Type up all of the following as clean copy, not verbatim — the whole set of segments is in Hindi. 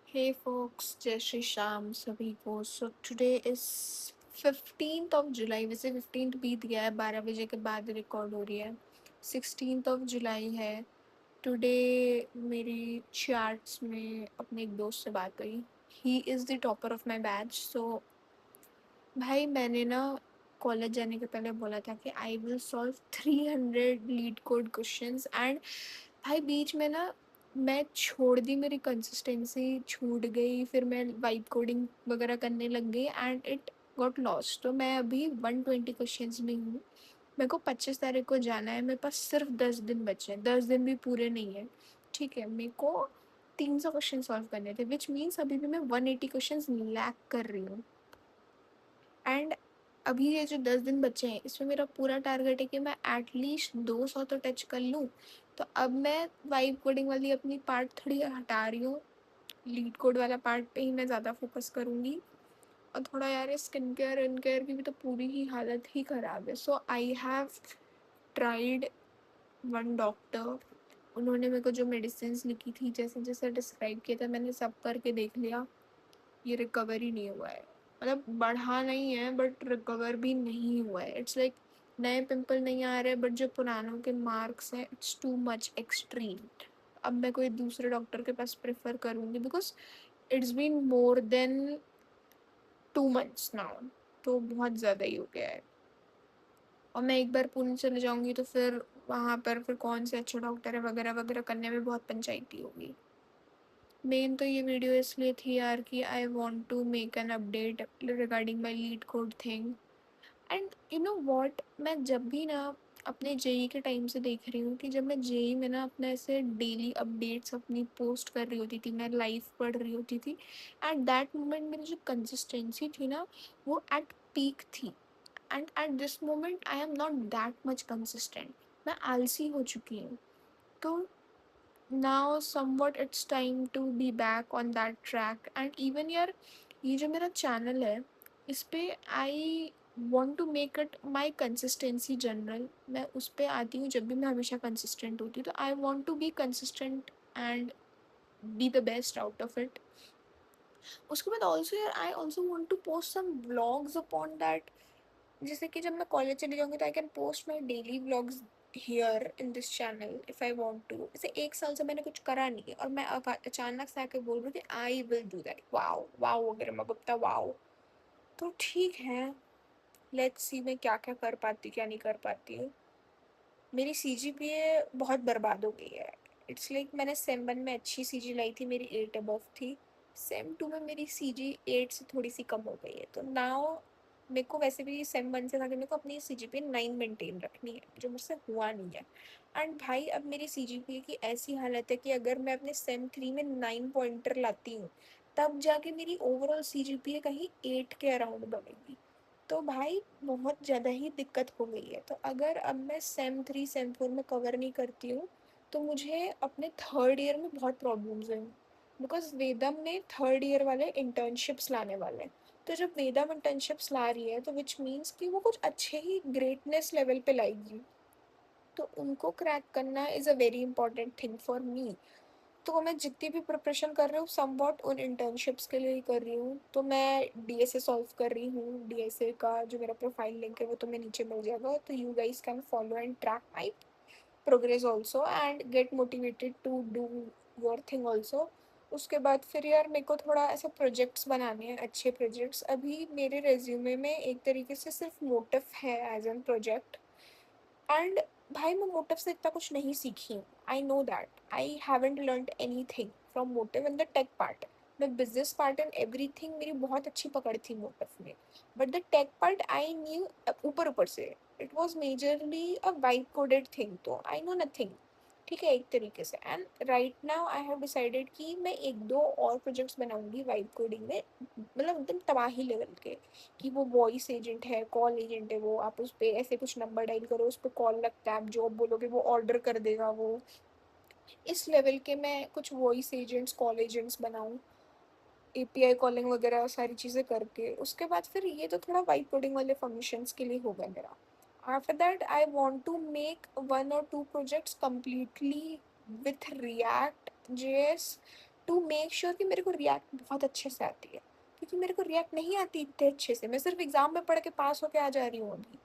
Hey folks, जय श्री श्याम सभी को। So today is 15th of July। वैसे 15th बीत गया है, 12 बजे के बाद रिकॉर्ड हो रही है। 16th of July है। टुडे मेरी चैट्स में अपने एक दोस्त से बात हुई। He is the topper of my batch. So भाई मैंने ना कॉलेज जाने के पहले बोला था कि I will solve 300 leet code questions and भाई बीच में ना मैं छोड़ दी, मेरी कंसिस्टेंसी छूट गई, फिर मैं वाइब कोडिंग वगैरह करने लग गई एंड इट गॉट लॉस्ट। तो मैं अभी 120 क्वेश्चंस में हूँ। मेरे को 25 तारीख को जाना है, मेरे पास सिर्फ 10 दिन बचे हैं, 10 दिन भी पूरे नहीं है। ठीक है, मेरे को 300 क्वेश्चन सॉल्व करने थे, विच मीन्स अभी भी मैं 180 क्वेश्चन लैक कर रही हूँ। एंड अभी ये जो 10 दिन बचे हैं इसमें मेरा पूरा टारगेट है कि मैं एटलीस्ट 200 तो टच कर लूँ। तो अब मैं वाइब कोडिंग वाली अपनी पार्ट थोड़ी हटा रही हूँ, लीड कोड वाला पार्ट पे ही मैं ज़्यादा फोकस करूँगी। और थोड़ा यार स्किन केयर इन केयर की भी तो पूरी ही हालत ही ख़राब है। So I have tried one doctor. उन्होंने मेरे को जो मेडिसिन लिखी थी, जैसे जैसे डिस्क्राइब किया था, मैंने सब करके देख लिया। ये रिकवर ही नहीं हुआ है। मतलब बढ़ा नहीं है बट रिकवर भी नहीं हुआ है। इट्स लाइक नए पिंपल नहीं आ रहे बट जो पुरानों के मार्क्स हैं, इट्स टू मच एक्सट्रीम। अब मैं कोई दूसरे डॉक्टर के पास प्रेफर करूँगी because it's been more than 2 months now. तो बहुत ज़्यादा ही हो गया है। और मैं एक बार पुणे चले जाऊँगी तो फिर वहाँ पर फिर कौन से अच्छे डॉक्टर है वगैरह वगैरह करने में बहुत पंचायती होगी। मेन तो ये वीडियो इसलिए थी यार कि I want to make an update regarding my LeetCode thing. And you know what, मैं जब भी ना अपने जेई के टाइम से देख रही हूँ कि जब मैं जेई में ना अपने ऐसे डेली अपडेट्स अपनी पोस्ट कर रही होती थी, मैं लाइव पढ़ रही होती थी, एट दैट मोमेंट मेरी जो कंसिस्टेंसी थी ना वो एट पीक थी। And at this moment I am not that much consistent. मैं आलसी हो चुकी हूँ। तो now somewhat it's time to be back on that track and even यार ये जो मेरा चैनल है इस पे आई want to make it my consistency general। मैं उस पे आती हूँ जब भी मैं हमेशा consistent होती हूँ, तो I want to be consistent and be the best out of it। उसके बाद ऑल्सो यार I also want to post some vlogs upon that. जैसे कि जब मैं कॉलेज चली जाऊंगी तो I can post my daily vlogs here in this channel if I want to. जैसे 1 साल से मैंने कुछ करा नहीं है और मैं अब अचानक से आके बोल रही हूँ कि I will do that. Wow wow Garima Gupta wow. तो ठीक है, लेट्स सी मैं क्या क्या कर पाती क्या नहीं कर पाती हूँ। मेरी CGPA बहुत बर्बाद हो गई है। इट्स लाइक मैंने सेम 1 में अच्छी CG लाई थी, मेरी 8 above थी। सेम 2 में मेरी CG 8 से थोड़ी सी कम हो गई है। तो नाउ मेरे को वैसे भी सेम 1 से था कि मेरे को अपनी CGPA 9 मेंटेन रखनी है, जो मुझसे हुआ नहीं है। एंड भाई अब मेरी CGPA की ऐसी हालत है कि अगर मैं अपने सेम 3 में 9 पॉइंटर लाती हूँ तब जाके मेरी ओवरऑल CGPA कहीं 8 के अराउंड बनेगी। तो भाई बहुत ज़्यादा ही दिक्कत हो गई है। तो अगर अब मैं सेम 3 सेम 4 में कवर नहीं करती हूँ तो मुझे अपने थर्ड ईयर में बहुत प्रॉब्लम्स हैं। बिकॉज वेदम ने थर्ड ईयर वाले इंटर्नशिप्स लाने वाले हैं। तो जब वेदम इंटर्नशिप्स ला रही है तो विच मीन्स कि वो कुछ अच्छे ही ग्रेटनेस लेवल पे लाएगी। तो उनको क्रैक करना is a very important thing for me. तो मैं जितनी भी प्रिपरेशन कर रही हूँ समवॉट उन इंटर्नशिप्स के लिए ही कर रही हूँ। तो मैं DSA सॉल्व कर रही हूँ। DSA का जो मेरा प्रोफाइल लिंक है वो तुम्हें नीचे मिल जाएगा, तो you guys can follow and track my progress also and get motivated to do your thing also. उसके बाद फिर यार मेरे को थोड़ा ऐसे प्रोजेक्ट्स बनाने हैं, अच्छे प्रोजेक्ट्स। अभी मेरे रेज्यूमे में एक तरीके से सिर्फ मोटिव है एज एन प्रोजेक्ट। एंड भाई मैं मोटिव से इतना कुछ नहीं सीखी हूँ। I know that I haven't learned anything from Motive in the tech part. मैं business part and everything मेरी बहुत अच्छी पकड़ थी मोटिव में, but the tech part I knew ऊपर ऊपर से। It was majorly a vibe coded thing, तो आई नो नथिंग। ठीक है, एक तरीके से। And right now I have decided कि मैं एक दो और प्रोजेक्ट्स बनाऊंगी वाइब कोडिंग में, मतलब एकदम तबाही लेवल के। कि वो वॉइस एजेंट है, कॉल एजेंट है, वो आप उस पर ऐसे कुछ नंबर डायल करो, उस पर कॉल लगता है, आप जो बोलोगे वो ऑर्डर कर देगा वो। इस लेवल के मैं कुछ वॉइस एजेंट्स कॉल एजेंट्स बनाऊँ, API कॉलिंग वगैरह सारी चीज़ें करके। उसके बाद फिर ये तो थोड़ा वाइब कोडिंग वाले फंक्शंस के लिए होगा मेरा। After that I want to make 1 or 2 projects completely with React JS to make sure कि मेरे को रिएक्ट बहुत अच्छे से आती है, क्योंकि मेरे को रिएक्ट नहीं आती इतने अच्छे से, मैं सिर्फ एग्जाम में पढ़ के पास होके आ जा रही हूँ अभी।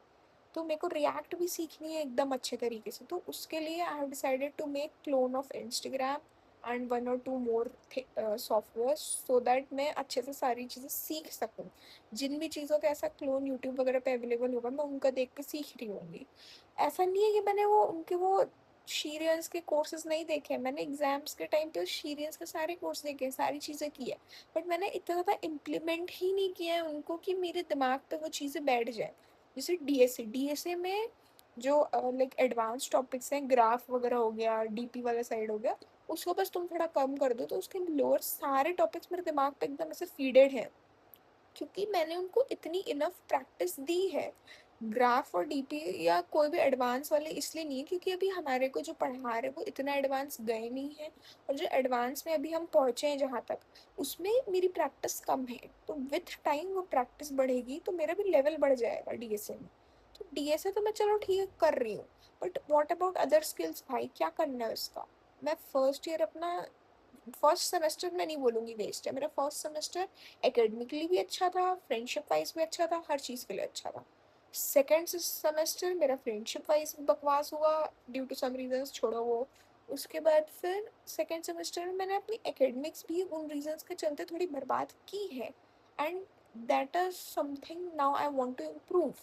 तो मेरे को रिएक्ट भी सीखनी है एकदम अच्छे तरीके से, तो उसके लिए I have decided to make clone of Instagram and one और two more software, so that मैं अच्छे से सारी चीज़ें सीख सकूँ। जिन भी चीज़ों का ऐसा क्लोन यूट्यूब वगैरह पे अवेलेबल होगा मैं उनका देख के सीख रही होंगी। ऐसा नहीं है कि मैंने वो उनके वो शीरियंस के कोर्सेज नहीं देखे, मैंने एग्जाम्स के टाइम पे शीरियंस के सारे कोर्स देखे, सारी चीज़ें की है, बट मैंने इतना ज़्यादा इम्प्लीमेंट ही नहीं किया है उनको कि मेरे दिमाग पे वो चीज़ें बैठ जाए। जैसे डीएसए में जो लाइक एडवांस टॉपिक्स हैं, ग्राफ वगैरह हो गया, डीपी वाला साइड हो गया, उसको बस तुम थोड़ा कम कर दो तो उसके लोअर सारे टॉपिक्स मेरे दिमाग पे एकदम ऐसे फीडेड हैं, क्योंकि मैंने उनको इतनी इनफ प्रैक्टिस दी है। ग्राफ और डीपी या कोई भी एडवांस वाले इसलिए नहीं है क्योंकि अभी हमारे को जो पढ़ा रहे वो इतना एडवांस गए नहीं है, और जो एडवांस में अभी हम पहुँचे हैं जहाँ तक, उसमें मेरी प्रैक्टिस कम है, तो विथ टाइम वो प्रैक्टिस बढ़ेगी तो मेरा भी लेवल बढ़ जाएगा डीएसए में। तो डीएसए तो मैं चलो ठीक कर रही हूँ, but what about other skills भाई, क्या करना है उसका। मैं फर्स्ट ईयर अपना, फर्स्ट सेमेस्टर मैं नहीं बोलूँगी वेस्ट है, मेरा फर्स्ट सेमेस्टर एकेडमिकली भी अच्छा था, फ्रेंडशिप वाइज भी अच्छा था, हर चीज़ के लिए अच्छा था। सेकेंड सेमेस्टर मेरा फ्रेंडशिप वाइज बकवास हुआ ड्यू टू सम रीजंस, छोड़ो वो। उसके बाद फिर सेकेंड सेमेस्टर में मैंने अपनी एकेडमिक्स भी उन रीजंस के चलते थोड़ी बर्बाद की है, and that is something now I want to improve.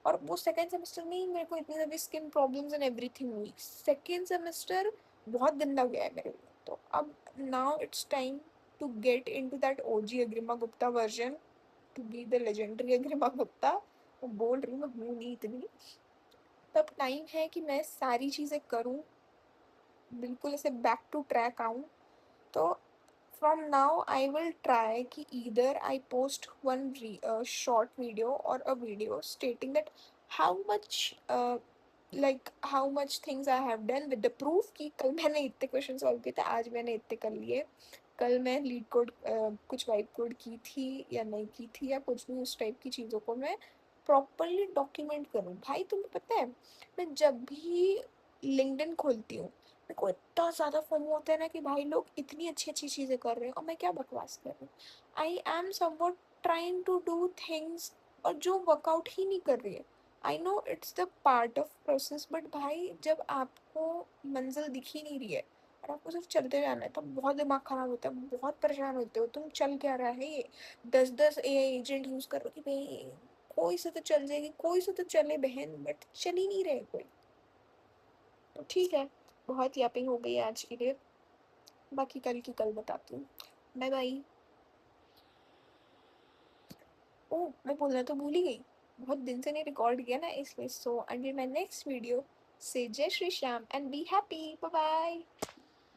और वो सेकेंड सेमेस्टर में ही मेरे को इतनी सारी स्किन प्रॉब्लम्स एंड एवरीथिंग हुई, सेकेंड सेमेस्टर बहुत गंदा गया है मेरे लिए। तो अब now it's time to get into that OG Agrima Gupta version, to be the legendary Agrima Gupta. मैं बोल रही हूँ नहीं इतनी, तब टाइम है कि मैं सारी चीज़ें करूँ, बिल्कुल ऐसे बैक टू ट्रैक आऊँ। तो from now I will try कि either I post one short video or a video stating that how much how much things I have done with the proof कि कल मैंने इतने क्वेश्चन सॉल्व किए थे, आज मैंने इतने कर लिए, कल मैं लीड कोड कुछ वाइप कोड की थी या नहीं की थी या कुछ भी, उस टाइप की चीज़ों को मैं प्रॉपरली डॉक्यूमेंट करूँ। भाई तुम्हें पता है, मैं जब भी लिंक्डइन खोलती हूँ मेरे को इतना ज़्यादा फोमो होता है ना कि भाई लोग इतनी अच्छी अच्छी चीज़ें कर रहे हैं और मैं क्या बकवास कर रही हूँ। I am somewhat trying to do things और जो वर्कआउट ही नहीं कर रही है। I know it's the part of process, but भाई जब आपको मंजिल दिख ही नहीं रही है और आपको सिर्फ चलते जाना है तब बहुत दिमाग खराब होता है, बहुत परेशान होते हो तुम। चल क्या रहा है ये, 10 10 एआई एजेंट यूज़ कर रहे हो कि भाई कोई से तो चल जाएगी, कोई से तो चले बहन, बट चल ही नहीं रहे कोई। तो ठीक है, बहुत यापिंग हो गई है आज के लिए, बाकी कल की कल बताती हूँ। Bye bye. ओह मैं बोलना तो भूल ही गई, बहुत दिन से नहीं रिकॉर्ड किया ना इसलिए। So until my next video, say Jai Shri Shyam and be happy, bye bye.